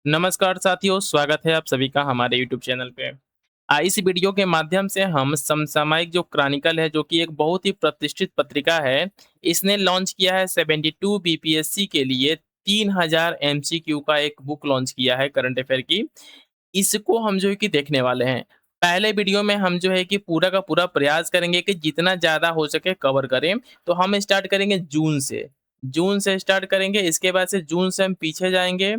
नमस्कार साथियों, स्वागत है आप सभी का हमारे यूट्यूब चैनल पे। इस वीडियो के माध्यम से हम समसामयिक जो क्रॉनिकल है, जो कि एक बहुत ही प्रतिष्ठित पत्रिका है, इसने लॉन्च किया है 72 बीपीएससी के लिए 3000 एमसीक्यू का एक बुक लॉन्च किया है करंट अफेयर की। इसको हम जो है कि देखने वाले हैं। पहले वीडियो में हम जो है कि पूरा का पूरा प्रयास करेंगे कि जितना ज़्यादा हो सके कवर करें। तो हम स्टार्ट करेंगे जून से। जून से स्टार्ट करेंगे, इसके बाद से जून से हम पीछे जाएँगे,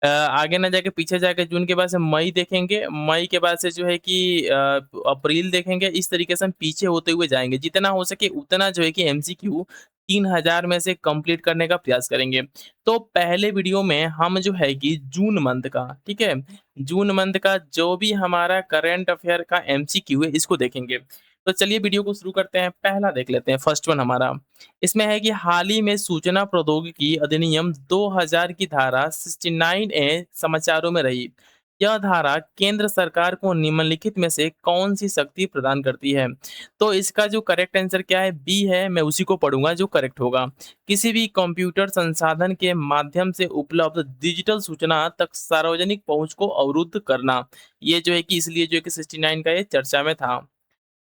आगे ना जाके पीछे जाके जून के बाद से मई देखेंगे, मई के बाद से जो है कि अप्रैल देखेंगे, इस तरीके से हम पीछे होते हुए जाएँगे। जितना हो सके उतना जो है कि एमसीक्यू 3000 में से कंप्लीट करने का प्रयास करेंगे। तो पहले वीडियो में हम जो है कि जून मंथ का, ठीक है? जून मंथ का जो भी हमारा करंट अफेयर का एमसीक्यू है, इसको देखेंगे। तो चलिए वीडियो को शुरू करते हैं, पहला देख लेते हैं, फर्स्ट वन हमारा। इसमें है कि हाल ही में सूचना प्रौद्योगिकी अधिनियम 2000 की धारा 69 ए समाचारों में रही। यह धारा केंद्र सरकार को निम्नलिखित में से कौन सी शक्ति प्रदान करती है? तो इसका जो करेक्ट आंसर क्या है, बी है। मैं उसी को पढ़ूंगा जो करेक्ट होगा। किसी भी कंप्यूटर संसाधन के माध्यम से उपलब्ध डिजिटल सूचना तक सार्वजनिक पहुंच को अवरुद्ध करना। ये जो है कि इसलिए जो है कि 69 का ये चर्चा में था।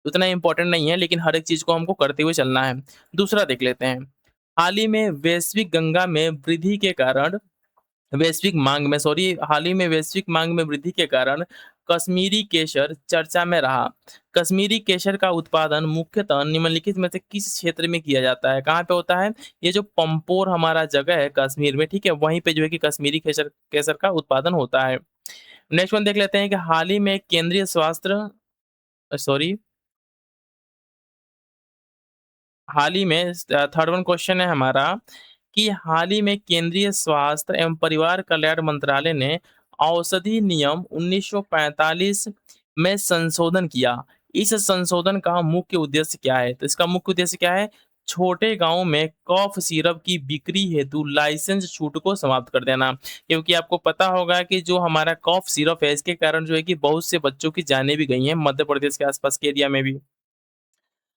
उतना इम्पोर्टेंट नहीं है, लेकिन हर एक चीज़ को हमको करते हुए चलना है। दूसरा देख लेते हैं। हाल ही में वैश्विक गंगा में वृद्धि के कारण वैश्विक मांग में सॉरी हाल ही में वैश्विक मांग में वृद्धि के कारण कश्मीरी केसर चर्चा में रहा। कश्मीरी केसर का उत्पादन मुख्यतः निम्नलिखित में से किस क्षेत्र में किया जाता है? कहाँ पे होता है? ये जो पंपोर हमारा जगह है कश्मीर में, ठीक है? वहीं पे जो है कि कश्मीरी केसर केसर का उत्पादन होता है। नेक्स्ट वन देख लेते हैं कि हाल ही में केंद्रीय स्वास्थ्य सॉरी हाल ही में थर्ड वन क्वेश्चन है हमारा कि हाल ही में केंद्रीय स्वास्थ्य एवं परिवार कल्याण मंत्रालय ने औषधि नियम 1945 में संशोधन किया। इस संशोधन का मुख्य उद्देश्य क्या है? तो इसका मुख्य उद्देश्य क्या है? छोटे गांव में कफ सिरप की बिक्री हेतु लाइसेंस छूट को समाप्त कर देना। क्योंकि आपको पता होगा कि जो हमारा कफ सिरप है, इसके कारण जो है कि बहुत से बच्चों की जानें भी गई हैं मध्य प्रदेश के आसपास के एरिया में भी।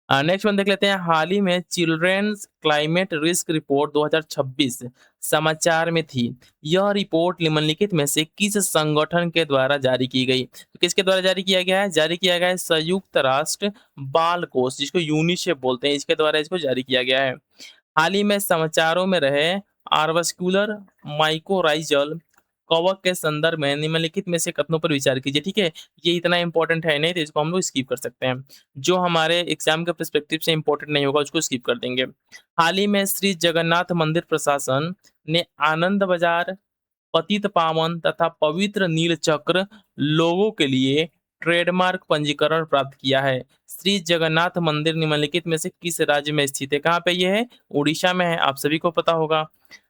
नेक्स्ट वन देख लेते हैं। हाल ही में चिल्ड्रेंस क्लाइमेट रिस्क रिपोर्ट 2026 समाचार में थी। यह रिपोर्ट निम्नलिखित में से किस संगठन के द्वारा जारी की गई? तो किसके द्वारा जारी किया गया है? जारी किया गया है संयुक्त राष्ट्र बाल कोष, जिसको यूनिसेफ बोलते हैं, इसके द्वारा इसको जारी किया गया है। हाल ही में समाचारों में रहे आर्वस्कुलर माइकोराइजल कवक के संदर्भ में निम्नलिखित में से कथनों पर विचार कीजिए, ठीक है? ये इतना इंपॉर्टेंट है नहीं, तो इसको हम लोग स्किप कर सकते हैं। जो हमारे एग्जाम के पर्सपेक्टिव से इंपॉर्टेंट नहीं होगा उसको स्किप कर देंगे। हाल ही में श्री जगन्नाथ मंदिर प्रशासन ने आनंद बाजार, पतित पावन तथा पवित्र नील चक्र लोगों के लिए ट्रेडमार्क पंजीकरण प्राप्त किया है। श्री जगन्नाथ मंदिर निम्नलिखित में से किस राज्य में स्थित है? कहाँ पे ये है? उड़ीसा में है, आप सभी को पता होगा।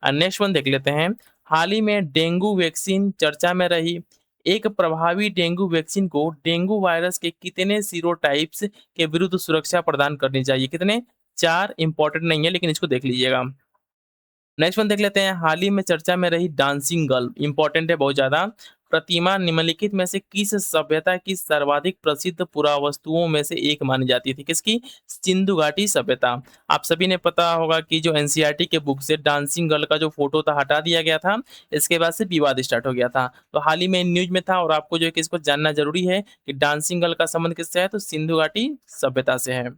नेक्स्ट वन देख लेते हैं। हाल ही में डेंगू वैक्सीन चर्चा में रही। एक प्रभावी डेंगू वैक्सीन को डेंगू वायरस के कितने सीरोटाइप्स के विरुद्ध सुरक्षा प्रदान करनी चाहिए? कितने? 4। इंपॉर्टेंट नहीं है, लेकिन इसको देख लीजिएगा। नेक्स्ट वन देख लेते हैं। हाल ही में चर्चा में रही डांसिंग गर्ल, इंपॉर्टेंट है बहुत ज्यादा। प्रतिमा निम्नलिखित में से किस सभ्यता की सर्वाधिक प्रसिद्ध पुरावस्तुओं में से एक मानी जाती थी? किसकी? सिंधु घाटी सभ्यता। आप सभी ने पता होगा कि जो एनसीईआरटी के बुक से डांसिंग गर्ल का जो फोटो था हटा दिया गया था। इसके बाद से विवाद स्टार्ट हो गया था। तो हाल ही में न्यूज में था, और आपको जो है कि इसको जानना जरूरी है कि डांसिंग गर्ल का संबंध किससे है? तो सिंधु घाटी सभ्यता से है।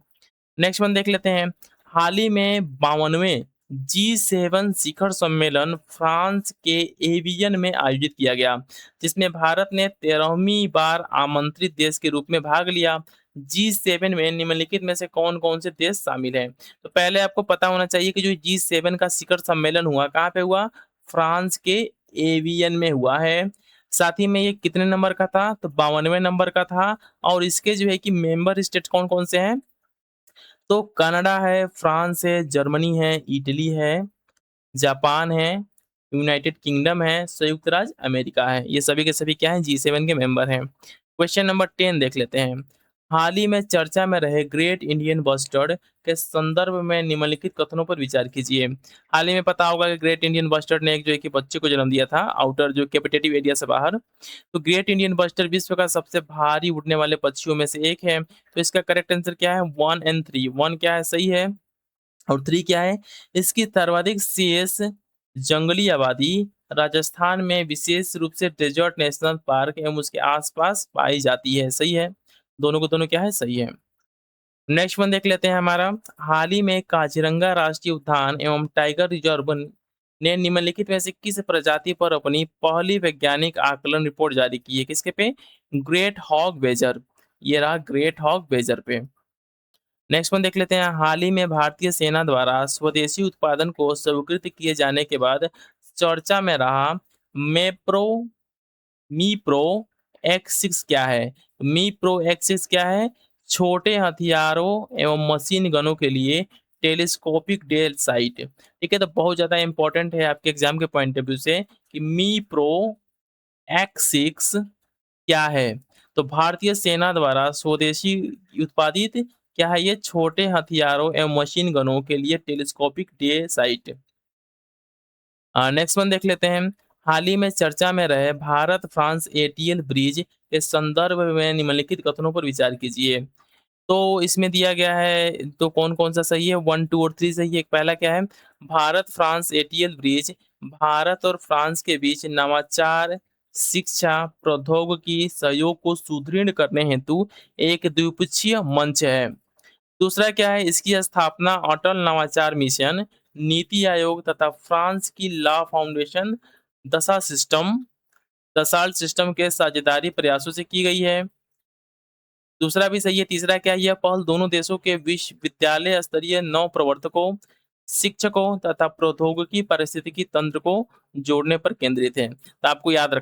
नेक्स्ट वन देख लेते हैं। हाल ही में 52वें G7 शिखर सम्मेलन फ्रांस के एवियन में आयोजित किया गया, जिसमें भारत ने 13वीं बार आमंत्रित देश के रूप में भाग लिया। G7 में निम्नलिखित में से कौन कौन से देश शामिल हैं? तो पहले आपको पता होना चाहिए कि जो G7 का शिखर सम्मेलन हुआ कहाँ पे हुआ? फ्रांस के एवियन में हुआ है। साथ ही में ये कितने नंबर का था? तो 52वें नंबर का था। और इसके जो है कि मेंबर स्टेट कौन कौन से हैं? तो कनाडा है, फ्रांस है, जर्मनी है, इटली है, जापान है, यूनाइटेड किंगडम है, संयुक्त राज्य अमेरिका है। ये सभी के सभी क्या हैं? G7 के मेंबर हैं। क्वेश्चन नंबर 10 देख लेते हैं। हाल ही में चर्चा में रहे ग्रेट इंडियन बस्टर्ड के संदर्भ में निम्नलिखित कथनों पर विचार कीजिए। हाल ही में पता होगा कि ग्रेट इंडियन बस्टर्ड ने एक जो है कि बच्चे को जन्म दिया था आउटर जो कैपिटेटिव एरिया से बाहर। तो ग्रेट इंडियन बस्टर्ड विश्व का सबसे भारी उड़ने वाले पक्षियों में से एक है। तो इसका करेक्ट आंसर क्या है? 1 एंड 3। 1 क्या है? सही है। और 3 क्या है? इसकी सर्वाधिक शेष जंगली आबादी राजस्थान में विशेष रूप से डेजर्ट नेशनल पार्क एवं उसके आसपास पाई जाती है। सही है। दोनों को दोनों क्या है? सही है। नेक्स्ट वन देख लेते हैं हमारा। हाल ही में काजीरंगा राष्ट्रीय उद्यान एवं टाइगर रिजर्व ने निम्नलिखित में से किस प्रजाति पर अपनी पहली वैज्ञानिक आकलन रिपोर्ट जारी की है? किसके पे? Great hog badger. ये रहा ग्रेट हॉग बेजर पे। नेक्स्ट वन देख लेते हैं। हाल ही में भारतीय सेना द्वारा स्वदेशी उत्पादन को स्वीकृत किए जाने के बाद चर्चा में रहा मेप्रो मी प्रो एक्स 6 क्या है? मी प्रो एक्स 6 क्या है? छोटे हथियारों एवं मशीन गनों के लिए टेलीस्कोपिक डेल साइट। ठीक है, तो बहुत ज्यादा इंपॉर्टेंट है आपके एग्जाम के पॉइंट ऑफ व्यू से कि मी प्रो एक्स 6 क्या है? तो भारतीय सेना द्वारा स्वदेशी उत्पादित क्या है? ये छोटे हथियारों एवं मशीन गनों के लिए telescopic day site. Next one देख लेते हैं। हाल ही में चर्चा में रहे भारत फ्रांस एटीएल ब्रिज के संदर्भ में निम्नलिखित कथनों पर विचार कीजिए। तो इसमें दिया गया है, तो कौन कौन सा सही है? 1, 2 और 3 सही है। एक पहला क्या है? Bharat France ATL bridge Bharat और फ्रांस के बीच नवाचार, शिक्षा, प्रौद्योगिकी सहयोग को सुदृढ़ करने हेतु एक द्विपक्षीय मंच है। दूसरा क्या है? इसकी स्थापना अटल नवाचार मिशन, नीति आयोग तथा फ्रांस की लॉ फाउंडेशन दसा सिस्टम दसाल्ट सिस्टम के साझेदारी प्रयासों से की गई है। दूसरा भी सही है। तीसरा क्या है? यह पहल दोनों देशों के विश्वविद्यालय स्तरीय नव प्रवर्तकों, शिक्षकों तथा प्रौद्योगिकी पारिस्थितिकी तंत्र को जोड़ने पर केंद्रित है। तो आपको याद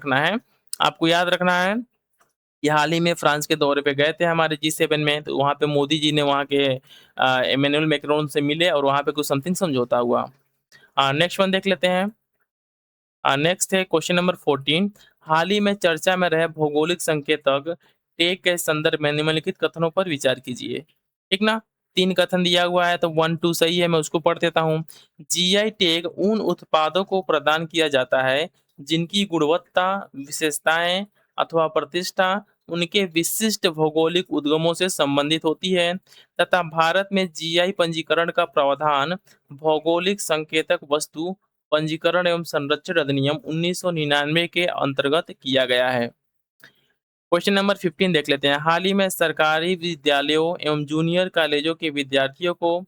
रखना है ये हाल ही में फ्रांस के दौरे पे गए थे हमारे G7 में, तो वहाँ पे मोदी जी ने वहाँ के इमैनुअल मैक्रोन से मिले और वहाँ पे कुछ समथिंग समझौता हुआ। नेक्स्ट वन देख लेते हैं। नेक्स्ट है क्वेश्चन नंबर 14। हाल ही में चर्चा में रहे भौगोलिक संकेतक टेग के संदर्भ में निम्नलिखित कथनों पर विचार कीजिए। ठीक ना? 3 कथन दिया हुआ है, तो 1, 2 सही है, मैं उसको पढ़ देता हूँ। जीआई टैग उन उत्पादों को प्रदान किया जाता है जिनकी गुणवत्ता, विशेषताएं अथवा प्रतिष्ठा उनके विशिष्ट भौगोलिक उद्गमों से संबंधित होती है तथा भारत में जीआई पंजीकरण का प्रावधान भौगोलिक संकेतक वस्तु पंजीकरण एवं संरक्षण अधिनियम 1999 के अंतर्गत किया गया है। क्वेश्चन नंबर 15 देख लेते हैं। हाल ही में सरकारी विद्यालयों एवं जूनियर कॉलेजों के विद्यार्थियों को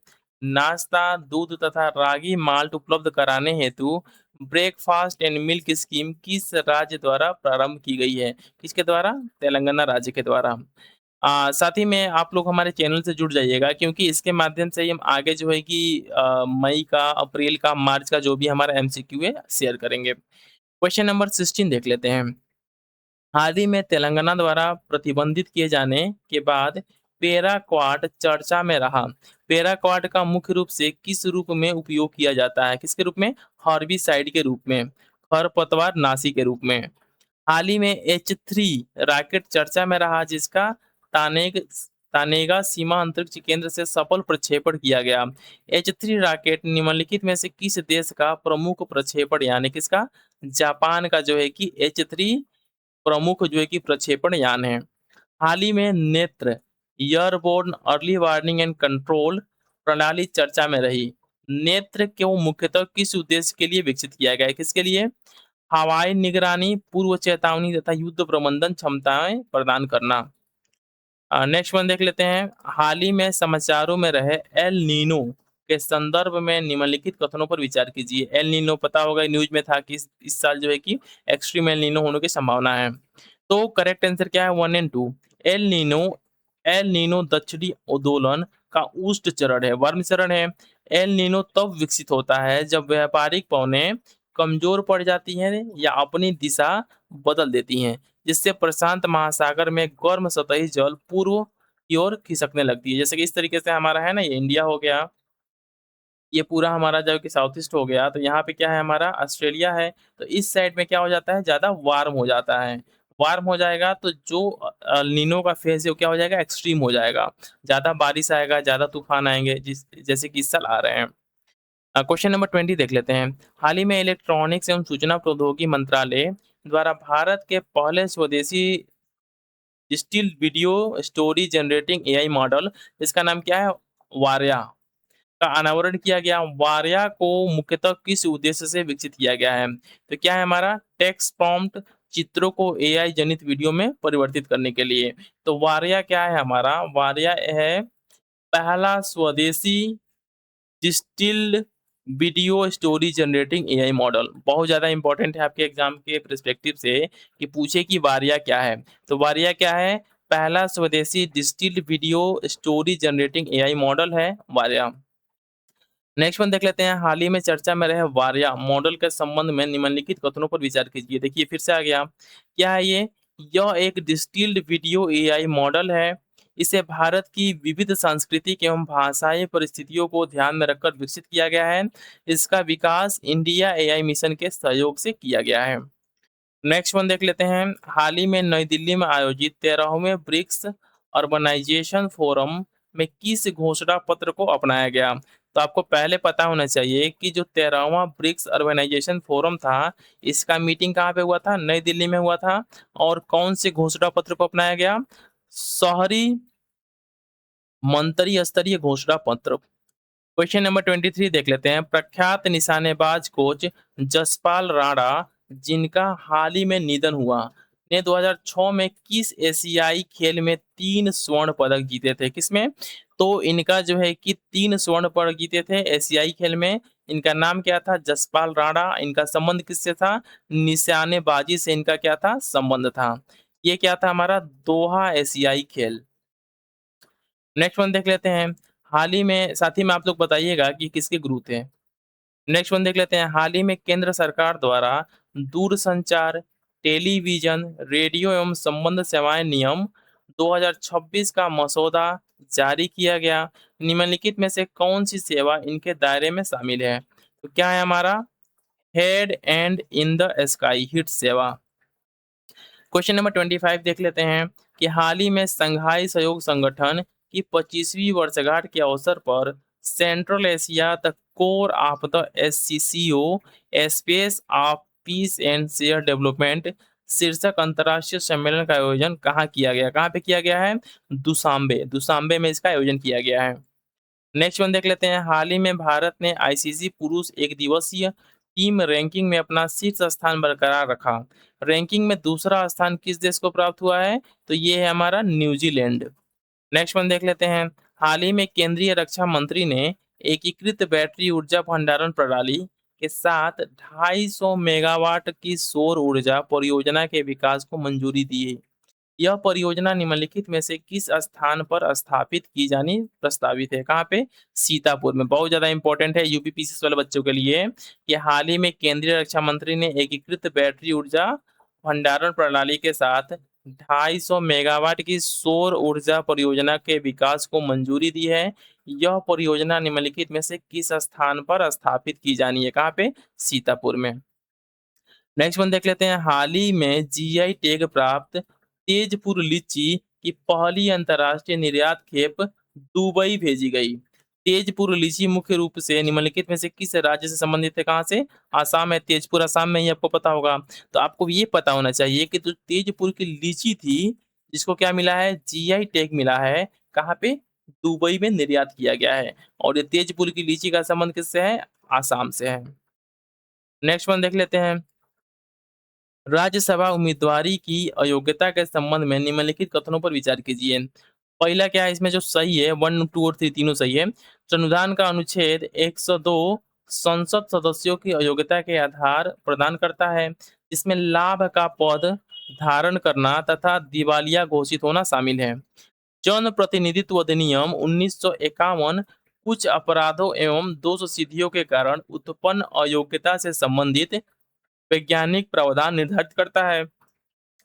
नाश्ता, दूध तथा रागी माल्ट उपलब्ध कराने हेतु ब्रेकफास्ट एंड मिल्क स्कीम किस राज्य द्वारा प्रारंभ की गई है? किसके द्वारा? तेलंगाना राज्य के द्वारा। साथ ही में आप लोग हमारे चैनल से जुड़ जाइएगा क्योंकि इसके माध्यम से ही हम आगे जो है कि मई का, अप्रैल का, मार्च का जो भी हमारा एमसीक्यू है शेयर करेंगे। क्वेश्चन नंबर 16 देख लेते हैं। हाल ही में तेलंगाना द्वारा प्रतिबंधित किए जाने के बाद पैराक्वाट चर्चा में रहा। पैराक्वाट का मुख्य रूप से किस रूप में उपयोग किया जाता है? किसके रूप में? हर्बिसाइड के रूप में, खरपतवार नाशी के रूप में। हाल ही में H3 रॉकेट चर्चा में रहा जिसका तानेग तानेगा सीमा अंतरिक्ष केंद्र से सफल प्रक्षेपण किया गया। H3 रॉकेट निम्नलिखित में से किस देश का प्रमुख प्रक्षेपण यानी किसका? जापान का जो है कि H3 प्रमुख जो है कि प्रक्षेपण यान है। हाल ही में नेत्र airborne early warning and control प्रणाली चर्चा में रही। नेत्र को मुख्यतः किस उद्देश्य के लिए विकसित किया गया है? किसके लिए? हवाई निगरानी, पूर्व चेतावनी तथा युद्ध प्रबंधन क्षमताएं प्रदान करना। नेक्स्ट वन देख लेते हैं। हाल ही में समाचारों में रहे एल नीनो के संदर्भ में निम्नलिखित कथनों पर विचार कीजिए। एल नीनो पता होगा, न्यूज में था कि इस साल जो है कि एक्सट्रीम एल नीनो होने की संभावना है। तो करेक्ट आंसर क्या है? 1 and 2। El Nino El Nino दक्षिणी आंदोलन का उष्ट चरण है, वर्म चरण है। एल नीनो तब विकसित होता है जब व्यापारिक पवनें कमजोर पड़ जाती हैं या अपनी दिशा बदल देती हैं, जिससे प्रशांत महासागर में गर्म सतही जल पूर्व की ओर खिसकने लगती है। जैसे कि इस तरीके से हमारा है ना, ये इंडिया हो गया, ये पूरा हमारा जो कि साउथ ईस्ट हो गया, तो यहाँ पे क्या है? हमारा ऑस्ट्रेलिया है। तो इस साइड में क्या हो जाता है? ज्यादा वार्म हो जाता है। वार्म हो जाएगा तो जो नीनो का फेज है वो क्या हो जाएगा? एक्सट्रीम हो जाएगा। ज्यादा बारिश आएगा, ज्यादा तूफान आएंगे, जैसे कि इस साल आ रहे हैं। क्वेश्चन नंबर 20 देख लेते हैं। हाल ही में इलेक्ट्रॉनिक्स एवं सूचना प्रौद्योगिकी मंत्रालय द्वारा भारत के पहले स्वदेशी still video story generating AI model, इसका नाम क्या है? वार्या। का अनावरण किया गया। वार्या को मुख्यतः किस उद्देश्य से विकसित किया गया है? तो क्या है हमारा टेक्स्ट प्रॉम्प्ट, चित्रों को एआई जनित वीडियो में परिवर्तित करने के लिए। तो वार्या क्या है हमारा? वार्या है पहला स्वदेशी distilled video story generating AI model. बहुत ज़्यादा इंपॉर्टेंट है आपके एग्जाम के पर्सपेक्टिव से कि पूछे कि वार्या क्या है। तो वार्या क्या है? पहला स्वदेशी distilled video story generating AI model है वार्या। नेक्स्ट वन देख लेते हैं। हाल ही में चर्चा में रहे वार्या मॉडल के संबंध में निम्नलिखित कथनों पर विचार कीजिए। देखिए फिर से आ गया। क्या है ये? यह एक डिस्टिल्ड वीडियो एआई मॉडल है। इसे भारत की विविध सांस्कृतिक एवं भाषाई परिस्थितियों को ध्यान में रखकर विकसित किया गया है। इसका विकास इंडिया एआई मिशन के सहयोग से किया गया है। नेक्स्ट वन देख लेते हैं। हाल ही में नई दिल्ली में आयोजित 13वें ब्रिक्स अर्बनाइजेशन फोरम में किस घोषणा पत्र को अपनाया गया? तो आपको पहले पता होना चाहिए कि जो 13वां ब्रिक्स अर्बनाइजेशन फोरम था, इसका मीटिंग कहाँ पे हुआ था? नई दिल्ली में हुआ था। और कौन से घोषणा पत्र को अपनाया गया? शहरी मंत्री स्तरीय घोषणा पत्र। क्वेश्चन नंबर 23 देख लेते हैं। प्रख्यात निशानेबाज कोच जसपाल राणा, जिनका हाल ही में निधन हुआ, ने 2006 में किस एशियाई खेल में 3 स्वर्ण पदक जीते थे? किसमें? तो इनका जो है कि 3 स्वर्ण पदक जीते थे एशियाई खेल में। इनका नाम क्या था? जसपाल राणा। इनका संबंध किससे था? निशानेबाजी से इनका क्या था? संबंध था। ये क्या था हमारा? दोहा एशियाई खेल। नेक्स्ट वन देख लेते हैं। हाल ही में साथ ही में आप लोग बताइएगा कि किसके गुरु थे। नेक्स्ट वन देख लेते हैं। हाल ही में केंद्र सरकार द्वारा दूरसंचार, टेलीविजन, रेडियो एवं संबंध सेवाएं नियम 2026 का मसौदा जारी किया गया। निम्नलिखित में से कौन सी सेवा इनके दायरे में शामिल है? तो क्या है हमारा? Head and in the sky hit सेवा। क्वेश्चन नंबर 25 देख लेते हैं कि हाल ही में संघाई सहयोग संगठन की 25वीं वर्षगांठ के अवसर पर Central Asia the core of the SCO space of peace and share development शीर्षक अंतर्राष्ट्रीय सम्मेलन का आयोजन कहाँ किया गया? कहाँ पे किया गया है? दुशांबे। दुशांबे में इसका आयोजन किया गया है। नेक्स्ट वन देख लेते हैं। हाल ही में भारत ने आईसीसी पुरुष एक दिवसीय टीम रैंकिंग में अपना शीर्ष स्थान बरकरार रखा। रैंकिंग में दूसरा स्थान किस देश को प्राप्त हुआ है? तो ये है हमारा न्यूजीलैंड। नेक्स्ट वन देख लेते हैं। हाल ही में केंद्रीय रक्षा मंत्री ने एकीकृत बैटरी ऊर्जा भंडारण प्रणाली के साथ 250 मेगावाट की सौर ऊर्जा परियोजना के विकास को मंजूरी दी है। यह परियोजना निम्नलिखित में से किस स्थान पर स्थापित की जानी प्रस्तावित है? कहाँ पे? सीतापुर में। बहुत ज्यादा इंपॉर्टेंट है यूपीपीसीएस वाले बच्चों के लिए कि हाल ही में केंद्रीय रक्षा मंत्री ने एकीकृत बैटरी ऊर्जा भंडारण प्रणाली के साथ 250 मेगावाट की सौर ऊर्जा परियोजना के विकास को मंजूरी दी है। यह परियोजना निम्नलिखित में से किस स्थान पर स्थापित की जानी है? कहाँ पे? सीतापुर में। नेक्स्ट वन देख लेते हैं। हाल ही में जीआई टैग प्राप्त तेजपुर लीची की पहली अंतर्राष्ट्रीय निर्यात खेप दुबई भेजी गई। तेजपुर लीची मुख्य रूप से निम्नलिखित में से किस राज्य से संबंधित है? कहाँ से? आसाम है। तेजपुर आसाम में ही आपको पता होगा। तो आपको ये पता होना चाहिए कि जो तेजपुर की लीची थी, जिसको क्या मिला है? जीआई टैग मिला है। कहाँ पे? दुबई में निर्यात किया गया है। और ये तेजपुर की लीची का संबंध किससे है? आसाम से है। नेक्स्ट वन देख लेते हैं। राज्यसभा उम्मीदवारी की अयोग्यता के संबंध में निम्नलिखित कथनों पर विचार कीजिए। पहला क्या है? इसमें जो सही है 1, 2 और 3 तीनों सही है। संविधान का अनुच्छेद 102 संसद सदस्यों की अयोग्यता के आधार प्रदान करता है, जिसमें लाभ का पद धारण करना तथा दिवालिया घोषित होना शामिल है। जन प्रतिनिधित्व अधिनियम 1951 कुछ अपराधों एवं दोष सिद्धियों के कारण उत्पन्न अयोग्यता से संबंधित वैज्ञानिक प्रावधान निर्धारित करता है।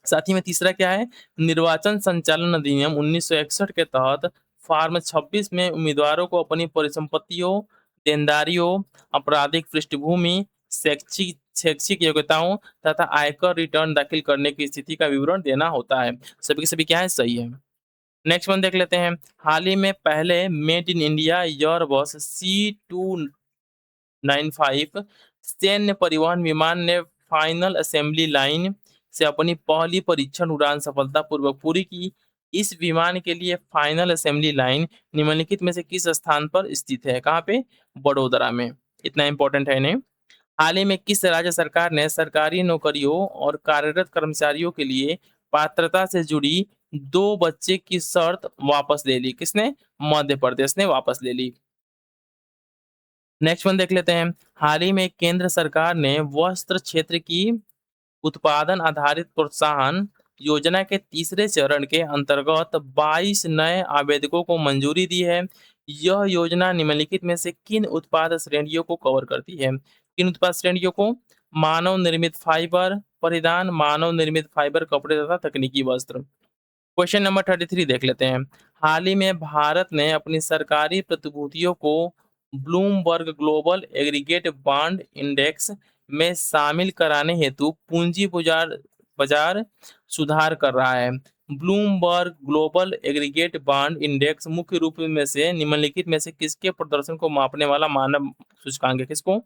साथ ही में तीसरा क्या है? निर्वाचन संचालन अधिनियम 1961 के तहत फॉर्म 26 में उम्मीदवारों को अपनी परिसंपत्तियों, देनदारियों, आपराधिक पृष्ठभूमि, शैक्षिक शैक्षिक योग्यताओं तथा आयकर रिटर्न दाखिल करने की स्थिति का विवरण देना होता है। सभी के सभी क्या है? सही है। नेक्स्ट वन देख लेते हैं। हाल ही में पहले made in India Airbus C295 सैन्य परिवहन विमान ने फाइनल असेंबली लाइन से अपनी पहली परीक्षण उड़ान सफलतापूर्वक पूरी की। इस विमान के लिए फाइनल असेंबली लाइन निम्नलिखित में से किस स्थान पर स्थित है? कहाँ पे? वडोदरा में। इतना इंपॉर्टेंट है इन्हें। हाल ही में किस राज्य सरकार ने सरकारी नौकरियों और कार्यरत कर्मचारियों के लिए पात्रता से जुड़ी 2 बच्चे की शर्त वापस ले ली? किसने? मध्य प्रदेश ने वापस ले ली। नेक्स्ट वन देख लेते हैं। हाल ही में केंद्र सरकार ने वस्त्र क्षेत्र की उत्पादन आधारित प्रोत्साहन योजना के तीसरे चरण के अंतर्गत 22 नए आवेदकों को मंजूरी दी है। यह योजना निम्नलिखित में से किन उत्पाद श्रेणियों को कवर करती है? किन उत्पाद श्रेणियों को? मानव निर्मित फाइबर परिधान, मानव निर्मित फाइबर कपड़े तथा तकनीकी वस्त्र। क्वेश्चन नंबर 33 देख लेते हैं। हाल ही में भारत ने अपनी सरकारी प्रतिभूतियों को Bloomberg global aggregate bond index में शामिल कराने हेतु पूंजी बाजार बाजार सुधार कर रहा है। Bloomberg global aggregate bond index मुख्य रूप में से निम्नलिखित में से किसके प्रदर्शन को मापने वाला मानव सूचकांक है? किसको?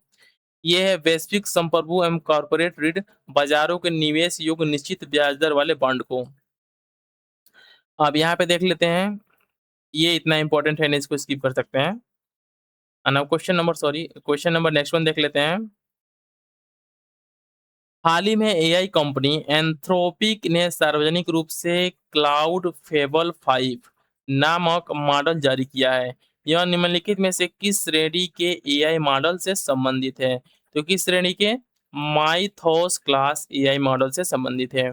ये है वैश्विक संप्रभु एवं कॉर्पोरेट ऋण बाजारों के निवेश योग्य निश्चित ब्याज दर वाले बॉन्ड को। अब यहाँ पे देख लेते हैं, ये इतना इंपॉर्टेंट है नहीं, इसको स्किप कर सकते हैं। Now question number next one देख लेते हैं। हाल ही में एआई कंपनी एंथ्रोपिक ने सार्वजनिक रूप से क्लाउड फेबल 5 नामक मॉडल जारी किया है। यह निम्नलिखित में से किस श्रेणी के एआई मॉडल से संबंधित है? तो किस श्रेणी के? माइथोस क्लास एआई मॉडल से संबंधित है।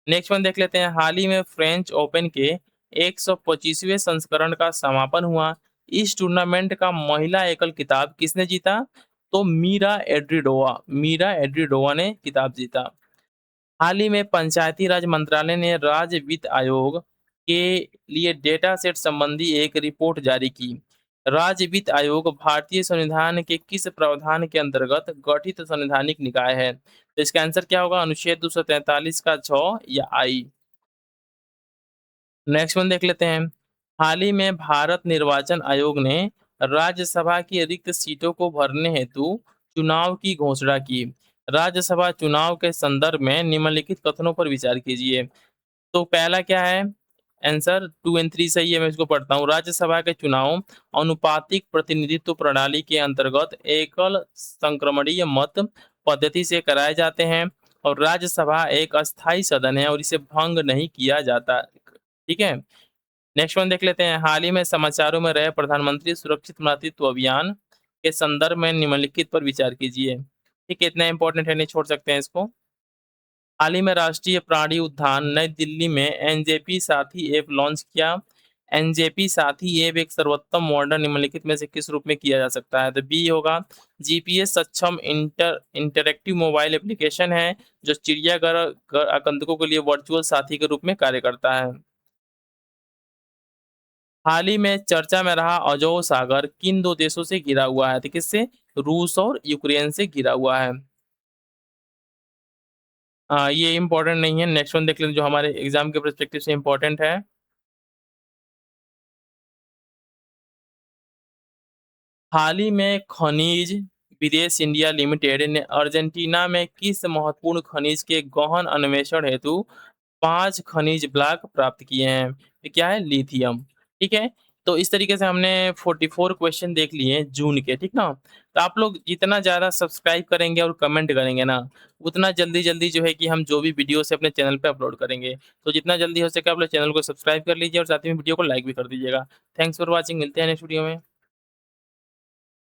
नेक्स्ट वन देख लेते हैं। हाल ही में फ्रेंच ओपन के 125वें संस्करण का समापन हुआ। इस टूर्नामेंट का महिला एकल खिताब किसने जीता? तो मीरा एड्रिडोवा ने खिताब जीता। हाल ही में पंचायती राज मंत्रालय ने राज्य वित्त आयोग के लिए डेटा सेट संबंधी एक रिपोर्ट जारी की। राज्य वित्त आयोग भारतीय संविधान के किस प्रावधान के अंतर्गत गठित संवैधानिक निकाय है? तो इसका आंसर क्या होगा? अनुच्छेद 243 का 6 या आई। नेक्स्ट वन देख लेते हैं। हाल ही में भारत निर्वाचन आयोग ने राज्यसभा की रिक्त सीटों को भरने हेतु चुनाव की घोषणा की। राज्यसभा चुनाव के संदर्भ में निम्नलिखित कथनों पर विचार कीजिए। तो पहला क्या है? आंसर 2 एंड 3 सही है, मैं इसको पढ़ता हूँ। राज्यसभा के चुनाव अनुपातिक प्रतिनिधित्व प्रणाली के अंतर्गत एकल संक्रमणीय मत पद्धति से कराए जाते हैं और राज्यसभा एक अस्थायी सदन है और इसे भंग नहीं किया जाता। ठीक है। नेक्स्ट वन देख लेते हैं। हाल ही में समाचारों में रहे प्रधानमंत्री सुरक्षित मातृत्व अभियान के संदर्भ में निम्नलिखित पर विचार कीजिए। ठीक है, इतना इंपॉर्टेंट है, नहीं छोड़ सकते हैं इसको। हाल ही में राष्ट्रीय प्राणी उद्यान नई दिल्ली में एनजेपी साथी ऐप लॉन्च किया। एनजेपी साथी ऐप एक सर्वोत्तम मॉडल निम्नलिखित में से किस रूप में किया जा सकता है? तो बी होगा। जीपीएस सक्षम इंटरेक्टिव मोबाइल एप्लीकेशन है जो चिड़ियाघर आगंतुकों के लिए वर्चुअल साथी के रूप में कार्य करता है। हाल ही में चर्चा में रहा अजोव सागर किन 2 देशों से घिरा हुआ है? तो किससे? रूस और यूक्रेन से घिरा हुआ है। ये इंपॉर्टेंट नहीं है, नेक्स्ट वन देख लेते हैं जो हमारे एग्जाम के पर्सपेक्टिव से इंपॉर्टेंट है। हाल ही में खनिज विदेश इंडिया लिमिटेड ने अर्जेंटीना में किस महत्वपूर्ण खनिज के गहन अन्वेषण हेतु 5 खनिज ब्लॉक प्राप्त किए हैं? ये क्या है? लिथियम। ठीक है। तो इस तरीके से हमने 44 क्वेश्चन देख लिए जून के, ठीक ना? तो आप लोग जितना ज़्यादा सब्सक्राइब करेंगे और कमेंट करेंगे ना, उतना जल्दी-जल्दी जो है कि हम जो भी वीडियोस अपने चैनल पे अपलोड करेंगे। तो जितना जल्दी हो सके आप लोग चैनल को सब्सक्राइब कर लीजिए और साथ ही में वीडियो को लाइक भी कर दीजिएगा। थैंक्स फॉर वॉचिंग, मिलते हैं नेक्स्ट वीडियो में।